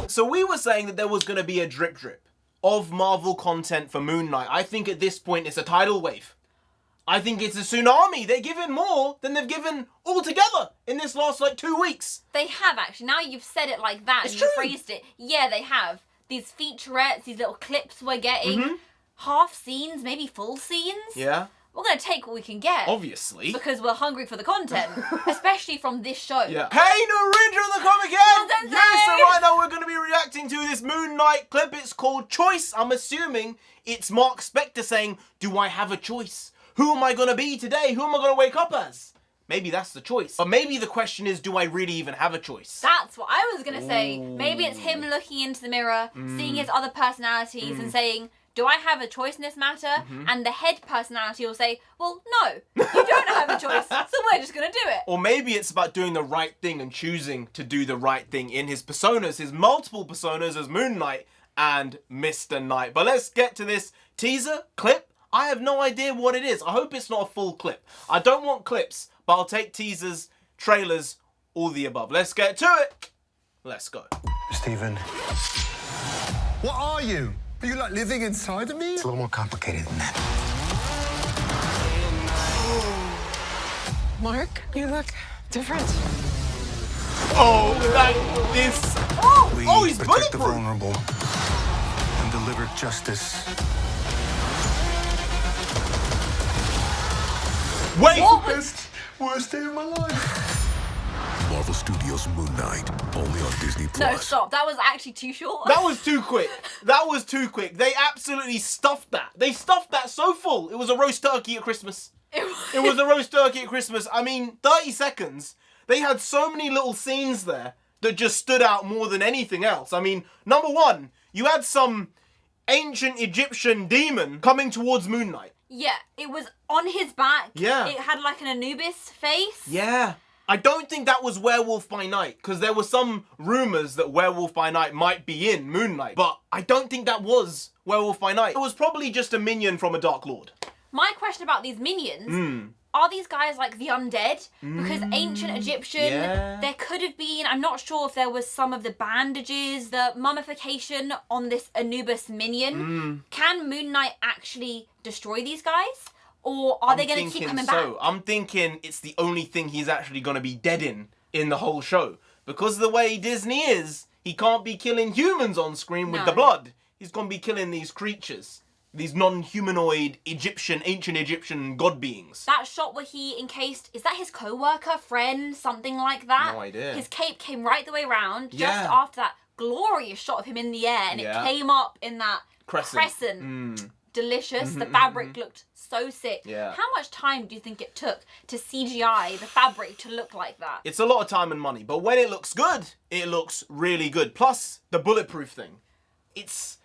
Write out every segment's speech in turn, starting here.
So we were saying that there was going to be a drip of Marvel content for Moon Knight. I think at this point it's a tidal wave. I think it's a tsunami. They're giving more than they've given altogether in this last, 2 weeks. They have, actually. Now you've said it like that and you phrased it. Yeah, they have. These featurettes, these little clips we're getting, half scenes, maybe full scenes. Yeah. We're going to take what we can get. Obviously. Because we're hungry for the content, especially from this show. Yeah. Hey, NarendraTheComic here! Yes, so right now we're going to be reacting to this Moon Knight clip. It's called Choice. I'm assuming it's Mark Spector saying, do I have a choice? Who am I going to be today? Who am I going to wake up as? Maybe that's the choice. But maybe the question is, do I really even have a choice? That's what I was going to say. Maybe it's him looking into the mirror, seeing his other personalities and saying, do I have a choice in this matter? And the head personality will say, well, no, you don't have a choice, so we're just going to do it. Or maybe it's about doing the right thing and choosing to do the right thing in his personas, his multiple personas as Moon Knight and Mr. Knight. But let's get to this teaser clip. I have no idea what it is. I hope it's not a full clip. I don't want clips, but I'll take teasers, trailers, all the above. Let's get to it. Let's go. Stephen. What are you? Are you living inside of me? It's a little more complicated than that. Mark, you look different. He's protect the bulletproof. vulnerable and deliver justice. Wait! Worst day of my life. Marvel Studios' Moon Knight, only on Disney+. No, stop. That was actually too short. That was too quick. That was too quick. They absolutely stuffed that. They stuffed that so full. It was a roast turkey at Christmas. It was a roast turkey at Christmas. I mean, 30 seconds. They had so many little scenes there that just stood out more than anything else. I mean, number one, you had some ancient Egyptian demon coming towards Moon Knight. Yeah, it was on his back. Yeah. It had like an Anubis face. Yeah. I don't think that was Werewolf by Night, because there were some rumours that Werewolf by Night might be in Moon Knight, but I don't think that was Werewolf by Night. It was probably just a minion from a Dark Lord. My question about these minions, are these guys like the undead? Because ancient Egyptian, there could have been, I'm not sure if there was some of the bandages, the mummification on this Anubis minion. Can Moon Knight actually destroy these guys? Or are they going to keep coming back? I'm thinking it's the only thing he's actually going to be dead in the whole show. Because the way Disney is, he can't be killing humans on screen with the blood. He's going to be killing these creatures. These non-humanoid ancient Egyptian god beings. That shot where he encased, is that his co-worker, friend, something like that? No idea. His cape came right the way around, just after that glorious shot of him in the air, and it came up in that crescent. Delicious. The fabric looked so sick. How much time do you think it took to CGI the fabric to look like that? It's a lot of time and money, but when it looks good, it looks really good. Plus, the bulletproof thing. It's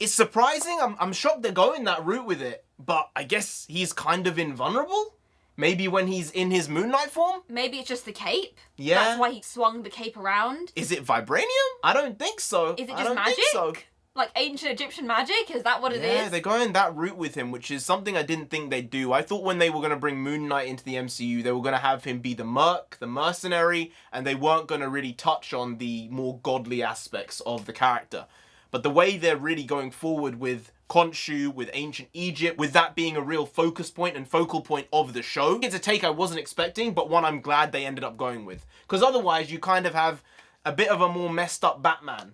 surprising. I'm shocked they're going that route with it, but I guess he's kind of invulnerable? Maybe when he's in his Moon Knight form? Maybe it's just the cape? Yeah. That's why he swung the cape around? Is it vibranium? I don't think so. Is it just magic? Think so. Like ancient Egyptian magic? Is that what it is? Yeah, they're going that route with him, which is something I didn't think they'd do. I thought when they were going to bring Moon Knight into the MCU, they were going to have him be the merc, the mercenary, and they weren't going to really touch on the more godly aspects of the character. But the way they're really going forward with Khonshu, with ancient Egypt, with that being a real focus point and focal point of the show, it's a take I wasn't expecting, but one I'm glad they ended up going with. Because otherwise you kind of have a bit of a more messed up Batman.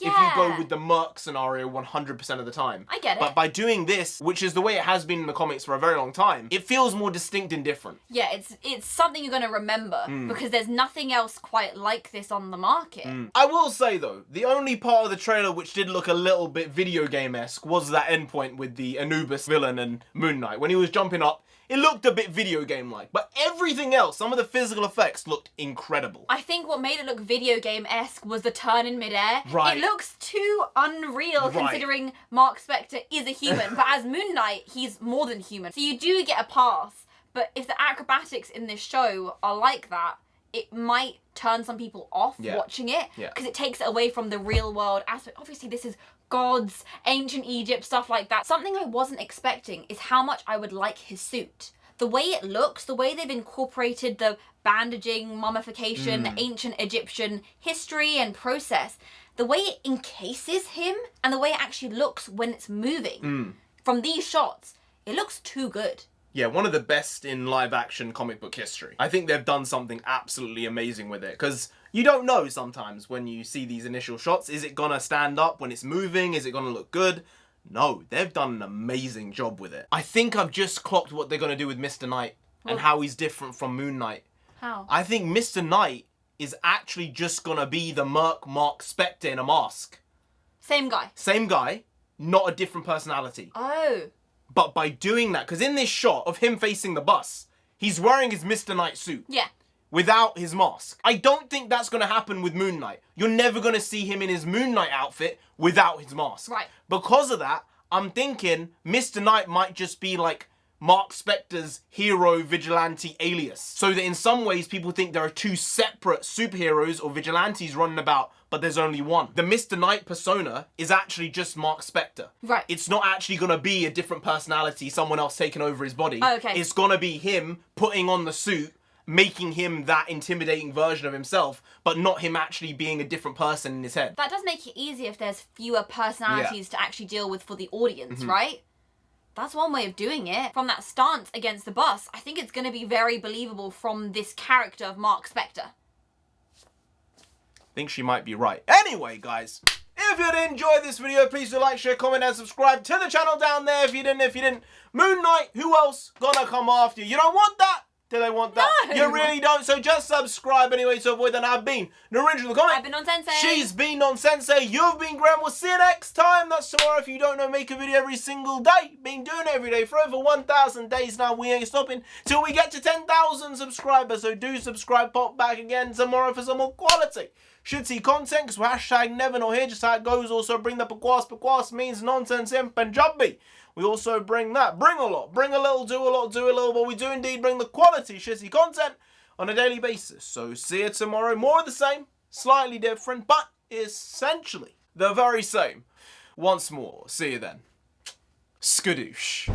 Yeah. If you go with the merc scenario 100% of the time. I get it. But by doing this, which is the way it has been in the comics for a very long time, it feels more distinct and different. Yeah, it's something you're going to remember because there's nothing else quite like this on the market. I will say though, the only part of the trailer which did look a little bit video game-esque was that endpoint with the Anubis villain and Moon Knight. When he was jumping up, it looked a bit video game-like. But everything else, some of the physical effects looked incredible. I think what made it look video game-esque was the turn in midair. Right. It looks too unreal considering Mark Spector is a human, but as Moon Knight, he's more than human. So you do get a pass, but if the acrobatics in this show are like that, it might turn some people off watching it because it takes it away from the real world aspect. Obviously, this is gods, ancient Egypt, stuff like that. Something I wasn't expecting is how much I would like his suit. The way it looks, the way they've incorporated the bandaging, mummification, ancient Egyptian history and process, the way it encases him and the way it actually looks when it's moving from these shots, it looks too good. Yeah, one of the best in live action comic book history. I think they've done something absolutely amazing with it, because you don't know sometimes when you see these initial shots, is it gonna stand up when it's moving? Is it gonna look good? No, they've done an amazing job with it. I think I've just clocked what they're gonna do with Mr. Knight and how he's different from Moon Knight. How? I think Mr. Knight is actually just gonna be the Mark Spector in a mask. Same guy. Same guy, not a different personality. Oh. But by doing that, because in this shot of him facing the bus, he's wearing his Mr. Knight suit. Yeah. Without his mask. I don't think that's going to happen with Moon Knight. You're never going to see him in his Moon Knight outfit without his mask. Right. Because of that, I'm thinking Mr. Knight might just be like Mark Spector's hero vigilante alias. So that in some ways people think there are two separate superheroes or vigilantes running about, but there's only one. The Mr. Knight persona is actually just Mark Spector. Right. It's not actually going to be a different personality, someone else taking over his body. Oh, okay. It's going to be him putting on the suit, making him that intimidating version of himself, but not him actually being a different person in his head. That does make it easier if there's fewer personalities to actually deal with for the audience, right? That's one way of doing it. From that stance against the bus, I think it's going to be very believable from this character of Mark Spector. I think she might be right. Anyway, guys, if you did enjoy this video, please do like, share, comment, and subscribe to the channel down there if you didn't. Moon Knight, who else gonna come after you? You don't want that? Do they want that? No. You really don't, so just subscribe anyway to avoid that. I've been NarendraTheComic. I've been Non-Sensei. She's been Non-Sensei. You've been Graham. We'll see you next time. That's tomorrow. If you don't know, make a video every single day. Been doing it every day for over 1,000 days now. We ain't stopping till we get to 10,000 subscribers. So do subscribe. Pop back again tomorrow for some more quality shitty content, because we're hashtag never not here, just how it goes. Also bring the pakwas. Pakwas means nonsense in Punjabi. We also bring that. Bring a lot. Bring a little, do a lot, do a little. But we do indeed bring the quality shitty content on a daily basis. So see you tomorrow. More of the same. Slightly different. But essentially the very same. Once more. See you then. Skadoosh.